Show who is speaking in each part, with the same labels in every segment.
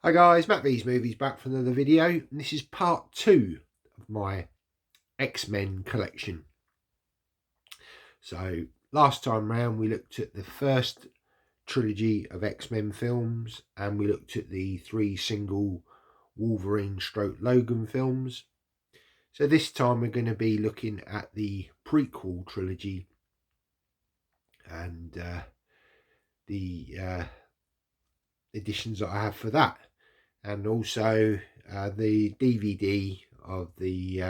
Speaker 1: Hi guys, Matt V's Movies back for another video, and this is part 2 of my X-Men collection. So last time round we looked at the first trilogy of X-Men films, and we looked at the 3 single Wolverine / Logan films. So this time we're going to be looking at the prequel trilogy and the editions that I have for that. And also the DVD of the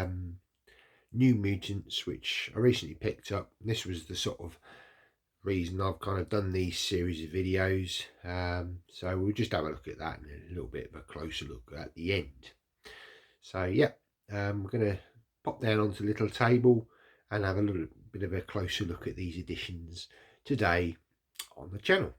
Speaker 1: New Mutants, which I recently picked up. This was the sort of reason I've kind of done these series of videos. So we'll just have a look at that and a little bit of a closer look at the end. So yeah, we're going to pop down onto the little table and have a little bit of a closer look at these editions today on the channel.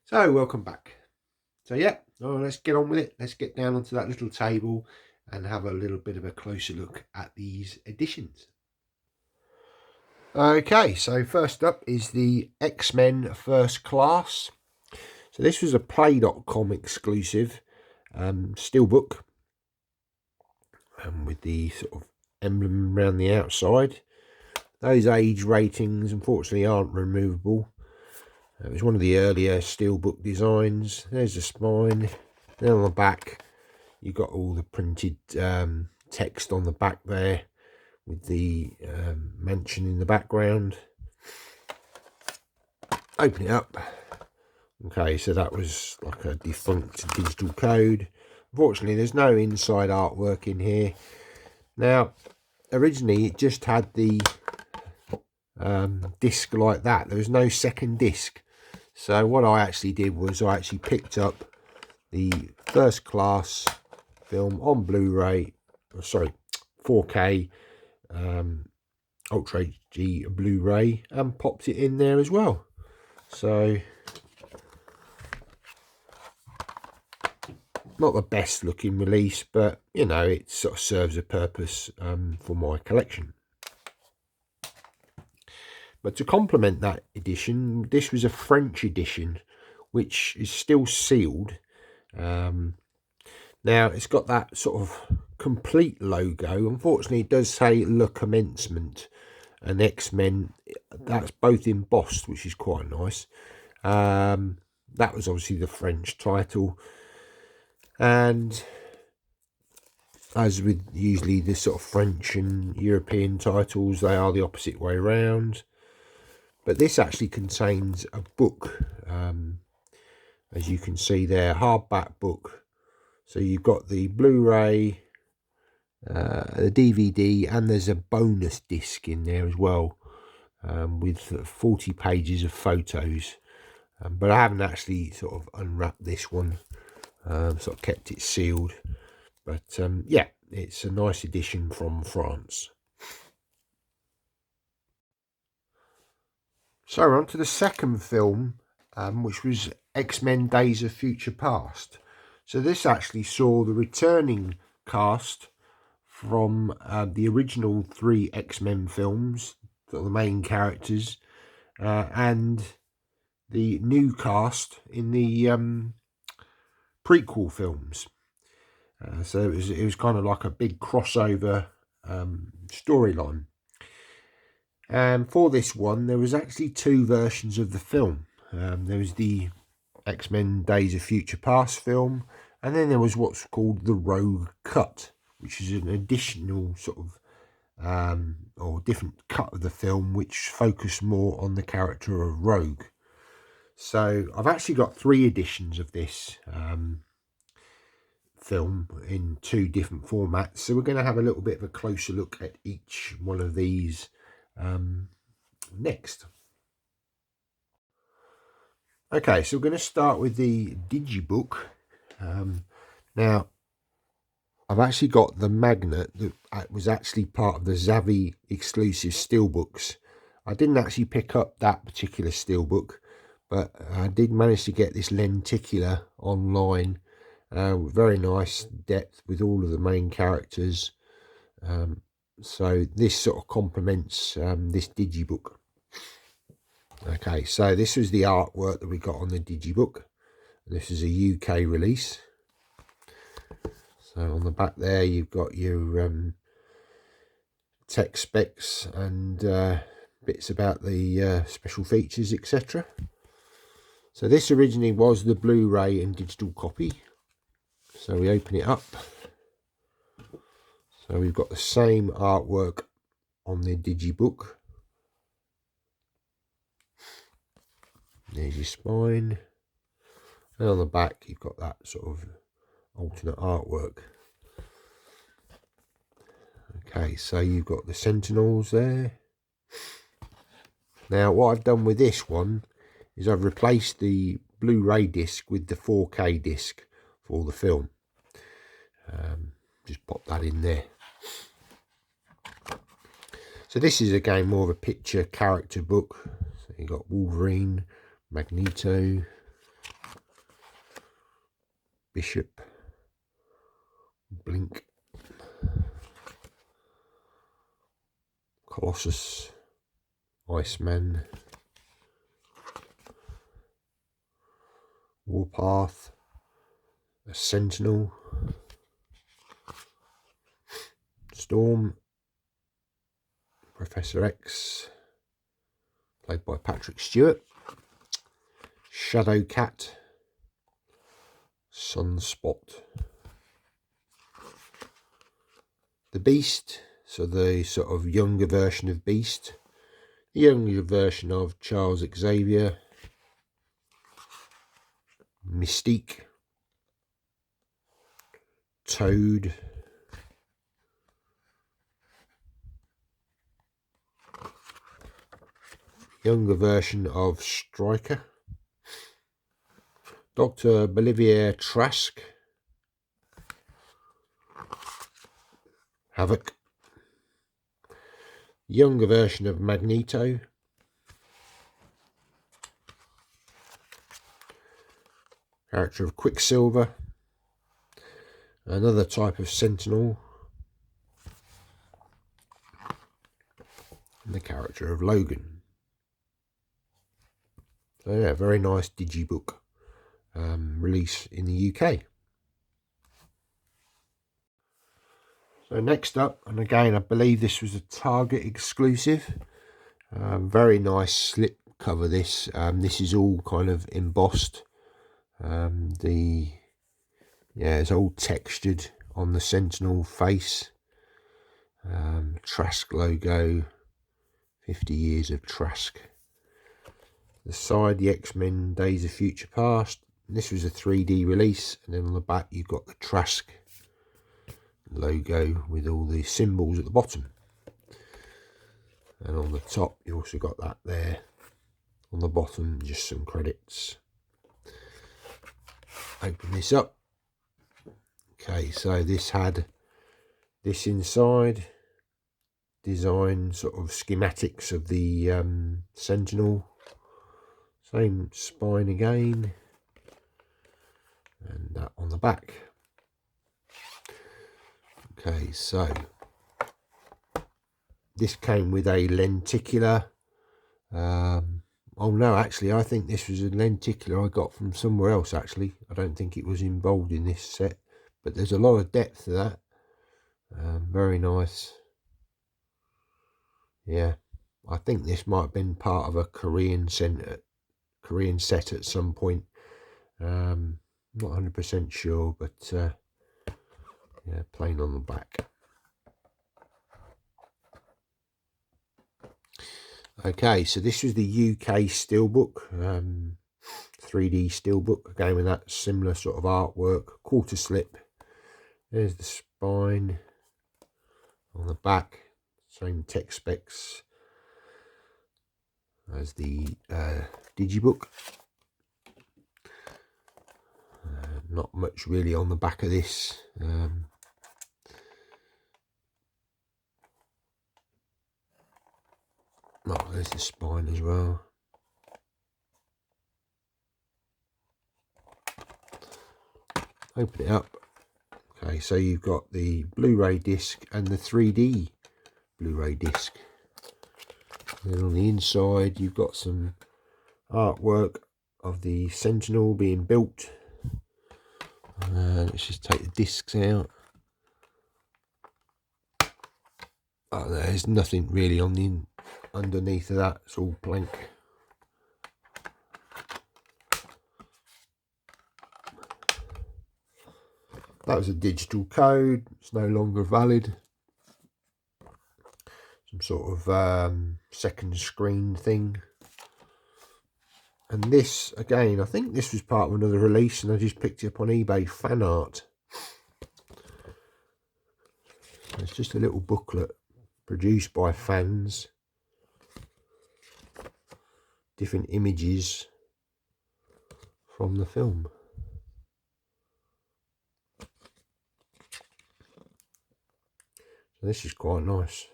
Speaker 1: So welcome back. So yeah, let's get on with it. Let's get down onto that little table and have a little bit of a closer look at these editions. Okay, so first up is the X-Men First Class. So this was a Play.com exclusive steelbook, with the sort of emblem around the outside. Those age ratings unfortunately aren't removable. It was one of the earlier steelbook designs. There's the spine. Then on the back, you've got all the printed text on the back there with the mansion in the background. Open it up. Okay, so that was like a defunct digital code. Unfortunately, there's no inside artwork in here. Now, originally it just had the disc like that. There was no second disc. So what I actually did was I actually picked up the First Class film on Blu-ray, sorry, 4K Ultra HD Blu-ray, and popped it in there as well. So not the best looking release, but you know, it sort of serves a purpose for my collection. But to complement that edition, this was a French edition, which is still sealed. Now, it's got that sort of complete logo. Unfortunately, it does say Le Commencement and X-Men. That's both embossed, which is quite nice. That was obviously the French title. And as with usually the sort of French and European titles, they are the opposite way around. But this actually contains a book, as you can see there, hardback book. So you've got the Blu-ray, the DVD, and there's a bonus disc in there as well, with 40 pages of photos. But I haven't actually sort of unwrapped this one, sort of kept it sealed. But yeah, it's a nice edition from France. So we're on to the second film, which was X-Men Days of Future Past. So this actually saw the returning cast from the original 3 X-Men films, the main characters, and the new cast in the prequel films. So it was kind of like a big crossover storyline. And for this one, there was actually 2 versions of the film. There was the X-Men Days of Future Past film, and then there was what's called the Rogue Cut, which is an additional sort of or different cut of the film, which focused more on the character of Rogue. So I've actually got 3 editions of this film in 2 different formats. So we're going to have a little bit of a closer look at each one of these next. Okay, so we're going to start with the digibook. Now, I've actually got the magnet that was actually part of the Zavvi exclusive steelbooks. I didn't actually pick up that particular steelbook, but I did manage to get this lenticular online. Very nice depth with all of the main characters. So this sort of complements this digibook. Okay, so this was the artwork that we got on the digibook. This is a UK release. So on the back there you've got your tech specs and bits about the special features, etc. So this originally was the Blu-ray and digital copy. So we open it up. So we've got the same artwork on the digibook. There's your spine. And on the back you've got that sort of alternate artwork. Okay, so you've got the Sentinels there. Now what I've done with this one is I've replaced the Blu-ray disc with the 4K disc for the film. Just pop that in there. So this is again more of a picture character book. So you've got Wolverine, Magneto, Bishop, Blink, Colossus, Iceman, Warpath, a Sentinel, Storm, Professor X, played by Patrick Stewart, Shadow Cat, Sunspot, the Beast, so the sort of younger version of Beast, the younger version of Charles Xavier, Mystique, Toad, younger version of Stryker, Dr. Bolivier Trask, Havoc, younger version of Magneto, character of Quicksilver, another type of Sentinel, and the character of Logan. So yeah, very nice digibook release in the UK. So next up, and again I believe this was a Target exclusive, very nice slip cover this. This is all kind of embossed. It's all textured on the Sentinel face. Trask logo, 50 years of Trask. The side, the X-Men Days of Future Past. This was a 3D release, and then on the back you've got the Trask logo with all the symbols at the bottom. And on the top you also got that there. On the bottom just some credits. Open this up. Okay, so this had this inside, design sort of schematics of the Sentinel. Same spine again, and that on the back. Okay, so this came with a lenticular. Oh no, actually I think this was a lenticular I got from somewhere else actually. I don't think it was involved in this set, but there's a lot of depth to that. Very nice. Yeah, I think this might have been part of a Korean set at some point. Not 100% sure, but yeah, plain on the back. Okay, so this was the UK steelbook, 3D steelbook, again with that similar sort of artwork, quarter slip. There's the spine on the back, same tech specs as the digibook. Not much really on the back of this. Oh, there's the spine as well. Open it up. Okay, so you've got the Blu-ray disc and the 3D Blu-ray disc. And then on the inside you've got some artwork of the Sentinel being built. Let's just take the discs out. Oh, there's nothing really on the underneath of that. It's all blank. That was a digital code. It's no longer valid. Some sort of second screen thing. And this, again, I think this was part of another release and I just picked it up on eBay, fan art. It's just a little booklet produced by fans. Different images from the film. So this is quite nice.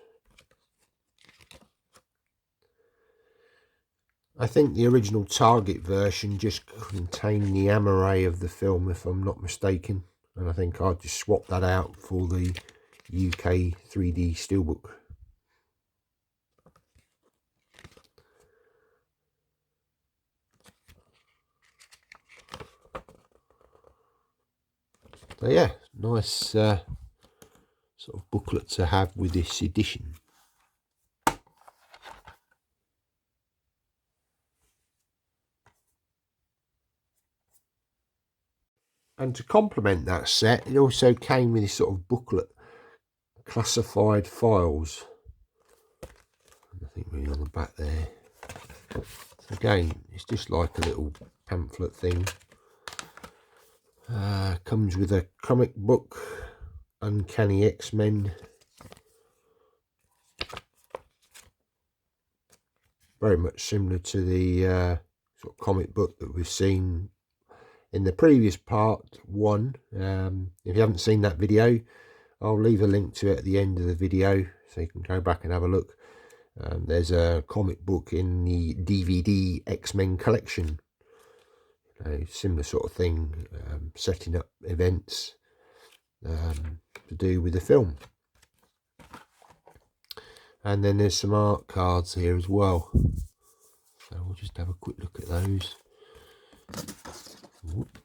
Speaker 1: I think the original Target version just contained the amaray of the film, if I'm not mistaken. And I think I just swapped that out for the UK 3D Steelbook. So yeah, nice sort of booklet to have with this edition. And to complement that set, it also came with this sort of booklet, classified files. I think really on the back there. So again, it's just like a little pamphlet thing. Comes with a comic book, Uncanny X-Men. Very much similar to the sort of comic book that we've seen in the previous part 1. If you haven't seen that video, I'll leave a link to it at the end of the video so you can go back and have a look. There's a comic book in the DVD X-Men collection. Similar sort of thing, setting up events to do with the film. And then there's some art cards here as well. So we'll just have a quick look at those. Whoops.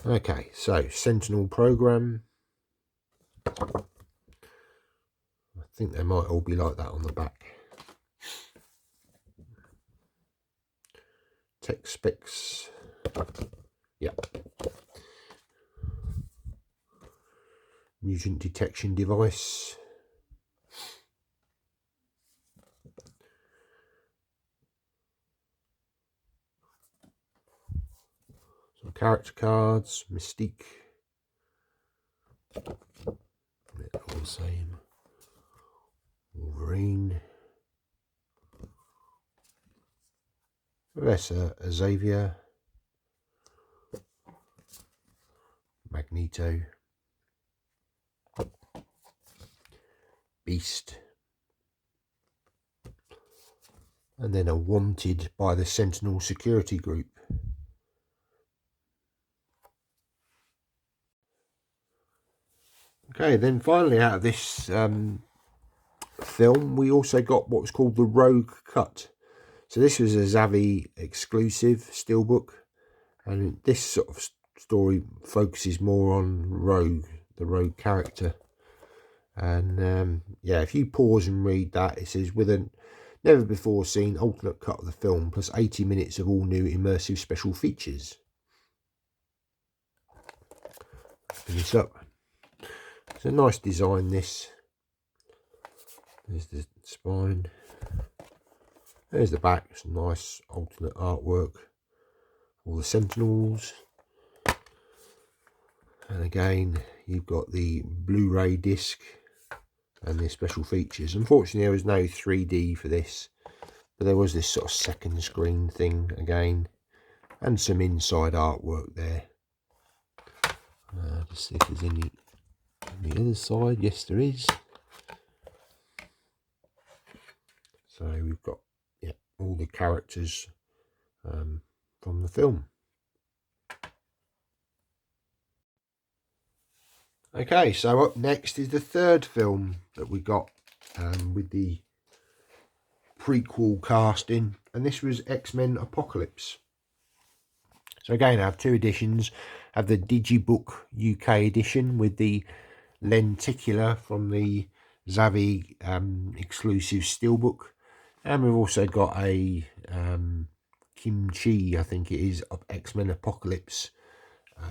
Speaker 1: Okay, so Sentinel program. I think they might all be like that on the back. Tech specs. Yep. Mutant detection device. Some character cards. Mystique. All the same. Wolverine. Professor Xavier. Magneto. Beast. And then a wanted by the Sentinel security group. Okay, then finally out of this film, we also got what was called the Rogue Cut. So this was a Zavvi exclusive steelbook, and this sort of story focuses more on Rogue, the Rogue character. And yeah, if you pause and read that, it says, with a never before seen alternate cut of the film, plus 80 minutes of all new immersive special features. Open this up. It's a nice design, this. There's the spine. There's the back. Some nice alternate artwork. All the Sentinels. And again, you've got the Blu-ray disc and the special features. Unfortunately, there was no 3D for this, but there was this sort of second screen thing again, and some inside artwork there. Just see if there's any on the other side. Yes, there is. So we've got, yeah, all the characters from the film. Okay, so up next is the third film that we got with the prequel casting, and this was XMen Apocalypse. So again, I have two editions. I have the Digibook UK edition with the lenticular from the Zavi exclusive steelbook, and we've also got a Kimchi, I think it is, of XMen Apocalypse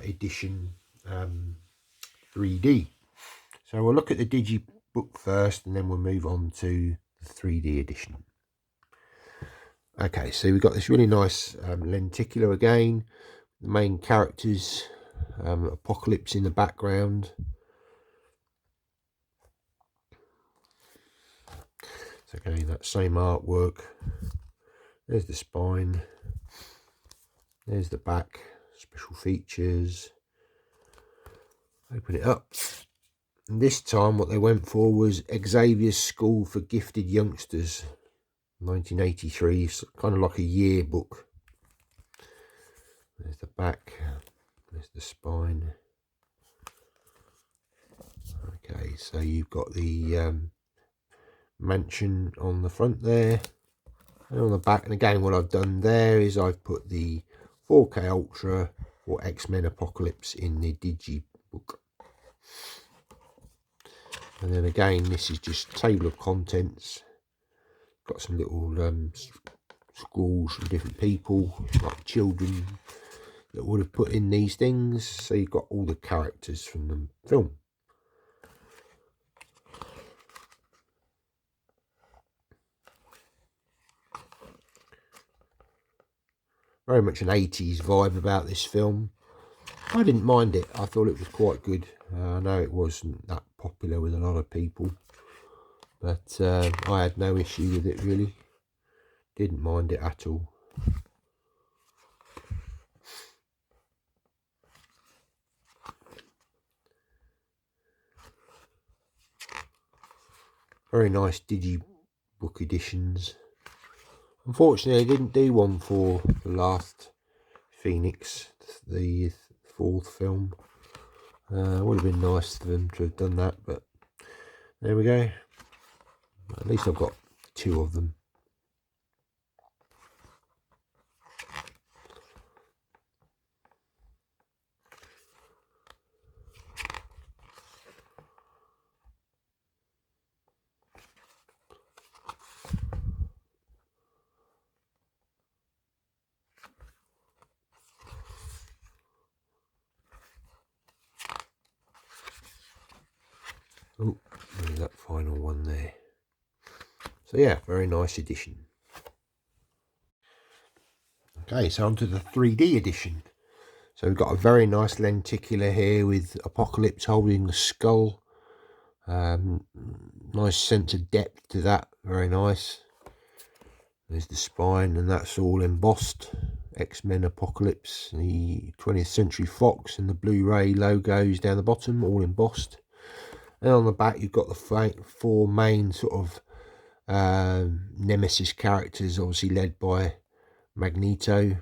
Speaker 1: edition 3D. So we'll look at the Digibook first, and then we'll move on to the 3D edition. Okay, so we've got this really nice lenticular again. The main characters, Apocalypse in the background. So again, that same artwork. There's the spine. There's the back, special features. Open it up. And this time what they went for was Xavier's School for Gifted Youngsters, 1983, so kind of like a yearbook. There's the back, there's the spine. Okay, so you've got the mansion on the front there, and on the back. And again, what I've done there is I've put the 4K Ultra or XMen Apocalypse in the Digibook. And then again, this is just table of contents. Got some little scrawls from different people, like children that would have put in these things. So you've got all the characters from the film. Very much an 80s vibe about this film. I didn't mind it. I thought it was quite good. I know it wasn't that popular with a lot of people, but I had no issue with it really. Didn't mind it at all. Very nice Digibook editions. Unfortunately, I didn't do one for the last Phoenix, the fourth film. Would have been nice for them to have done that, but there we go. At least I've got two of them. Oh, there's that final one there. So yeah, very nice edition. Okay, so on to the 3D edition. So we've got a very nice lenticular here with Apocalypse holding the skull. Nice sense of depth to that, very nice. There's the spine, and that's all embossed. XMen Apocalypse, the 20th Century Fox, and the Blu-ray logos down the bottom, all embossed. And on the back you've got the four main sort of Nemesis characters, obviously led by Magneto.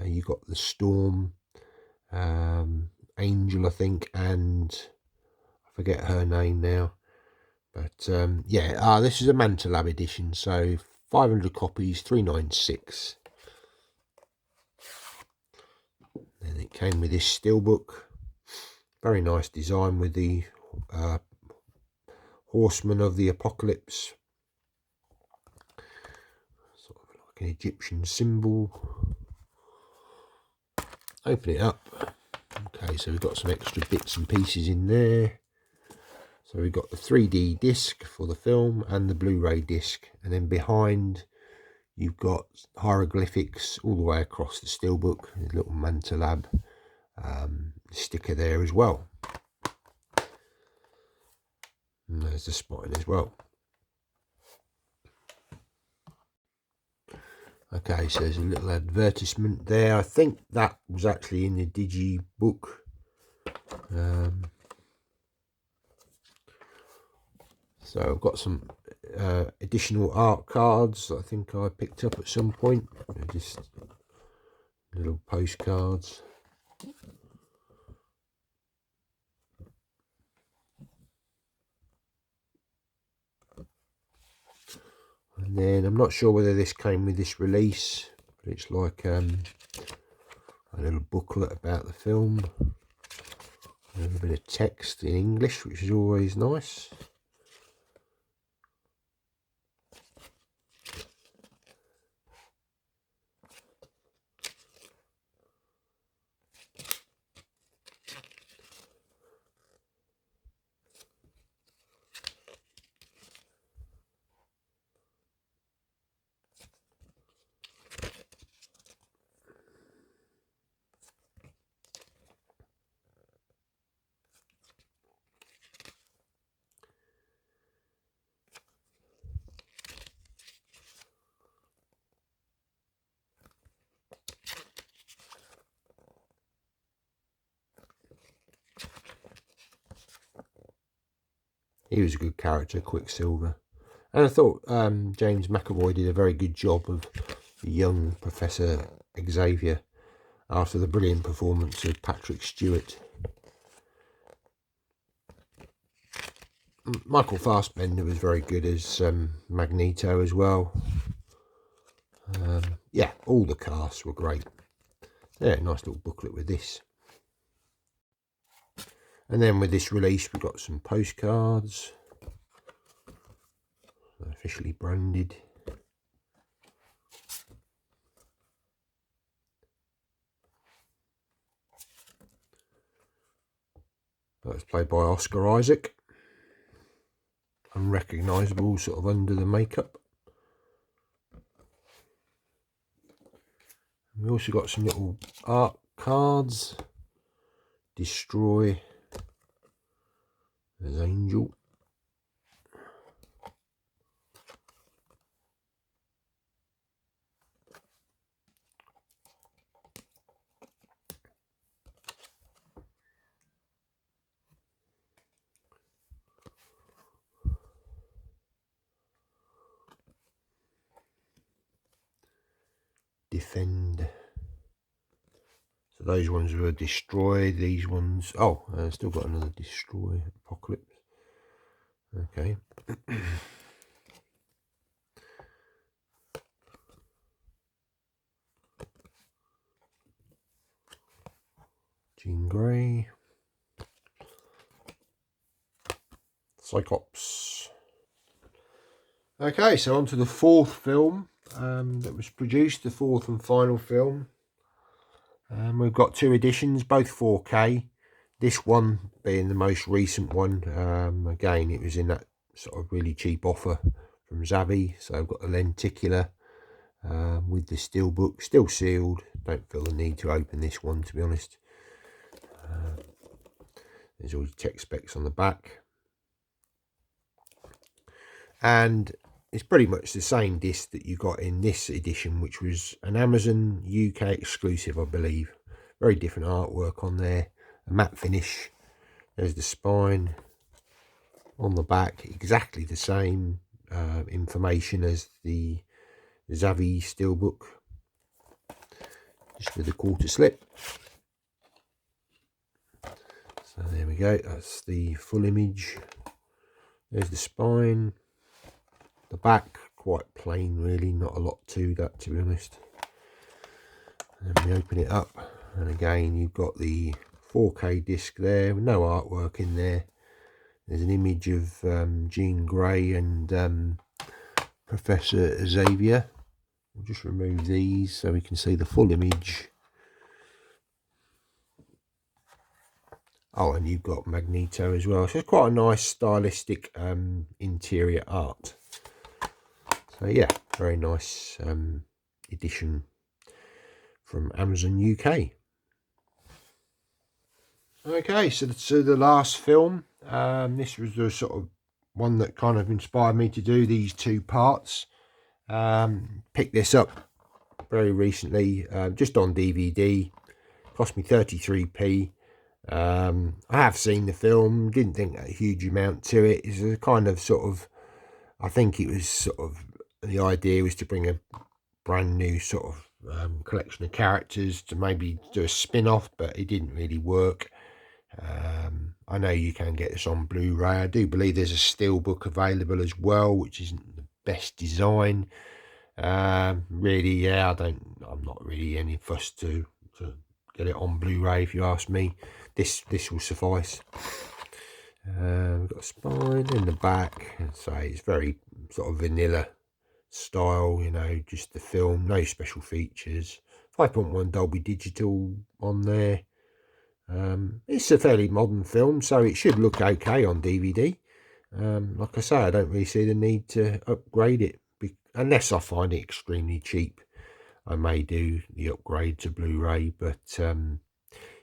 Speaker 1: You've got the Storm, Angel, I think, and I forget her name now. But yeah, this is a Manta Lab edition, so 500 copies, $3.96. And it came with this steelbook. Very nice design with the Horseman of the Apocalypse. Sort of like an Egyptian symbol. Open it up. Okay, so we've got some extra bits and pieces in there. So we've got the 3D disc for the film and the Blu-ray disc, and then behind you've got hieroglyphics all the way across the steelbook. There's a little Manta Lab sticker there as well. And there's the spine as well. Okay, so there's a little advertisement there. I think that was actually in the Digibook. So I've got some additional art cards I think I picked up at some point. They're just little postcards. then I'm not sure whether this came with this release, but it's like a little booklet about the film. A little bit of text in English, which is always nice. He was a good character, Quicksilver. And I thought James McAvoy did a very good job of the young Professor Xavier after the brilliant performance of Patrick Stewart. Michael Fassbender was very good as Magneto as well. Yeah, all the casts were great. Yeah, nice little booklet with this. And then with this release, we got some postcards, officially branded. That was played by Oscar Isaac. Unrecognisable, sort of under the makeup. We also got some little art cards. Destroy as Angel. Defend. So those ones were Destroy. These ones, oh, I still got another Destroy Apocalypse. Okay. Jean Grey. Cyclops. Okay, so on to the fourth film that was produced, the fourth and final film. We've got two editions, both 4K. This one being the most recent one. Again, it was in that sort of really cheap offer from Zavvi. So I've got the lenticular with the steelbook, still sealed. Don't feel the need to open this one, to be honest. There's all the tech specs on the back. And it's pretty much the same disc that you got in this edition, which was an Amazon UK exclusive, I believe. Very different artwork on there. A matte finish. There's the spine. On the back, exactly the same information as the Zavvi steelbook. Just with a quarter slip. So there we go. That's the full image. There's the spine. The back, quite plain really, not a lot to that, to be honest. And we open it up, and again you've got the 4K disc there, with no artwork in there. There's an image of Jean Grey and Professor Xavier. We'll just remove these so we can see the full image. Oh, and you've got Magneto as well. So it's quite a nice stylistic interior art. So yeah, very nice edition from Amazon UK. Okay, so the last film. This was the sort of one that kind of inspired me to do these two parts. Picked this up very recently, just on DVD. Cost me 33p. I have seen the film, didn't think a huge amount to it. It's a kind of sort of, I think it was sort of, the idea was to bring a brand new sort of collection of characters to maybe do a spin-off, but it didn't really work. I know you can get this on Blu-ray. I do believe there's a steelbook available as well, which isn't the best design. Really, yeah, I'm not really any fuss to get it on Blu-ray, if you ask me. This will suffice. We've got a spine in the back, so it's very sort of vanilla style, you know, just the film, no special features. 5.1 Dolby Digital on there. It's a fairly modern film, so it should look okay on DVD. Like I say, I don't really see the need to upgrade it, unless I find it extremely cheap. I may do the upgrade to Blu-ray, but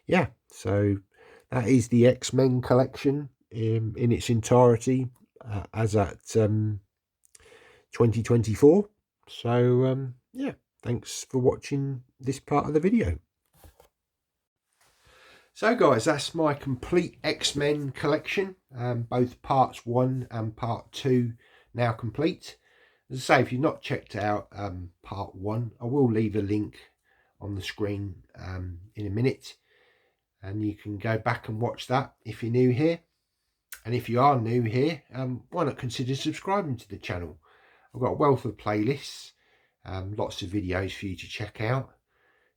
Speaker 1: yeah, so that is the X-Men collection in its entirety as at 2024. So yeah, thanks for watching this part of the video. So guys, that's my complete X-Men collection, both parts 1 and part 2 now complete. As I say, if you've not checked out part 1, I will leave a link on the screen in a minute, and you can go back and watch that if you're new here. And if you are new here, why not consider subscribing to the channel? I've got a wealth of playlists, lots of videos for you to check out.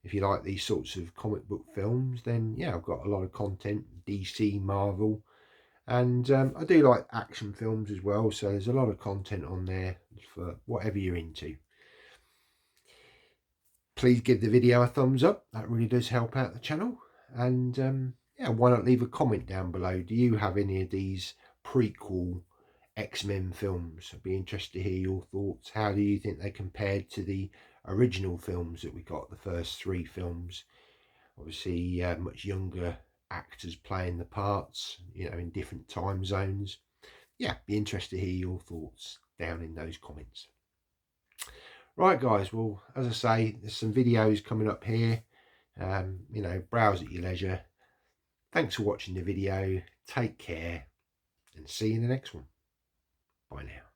Speaker 1: If you like these sorts of comic book films, then yeah, I've got a lot of content, DC, Marvel, and I do like action films as well, so there's a lot of content on there for whatever you're into. Please give the video a thumbs up, that really does help out the channel. And yeah, why not leave a comment down below? Do you have any of these prequel X-Men films? I'd be interested to hear your thoughts. How do you think they compared to the original films that we got, the first 3 films? Obviously much younger actors playing the parts, you know, in different time zones. Yeah, be interested to hear your thoughts down in those comments. Right guys, well, as I say, there's some videos coming up here. You know, browse at your leisure. Thanks for watching the video. Take care and see you in the next one. Bye now.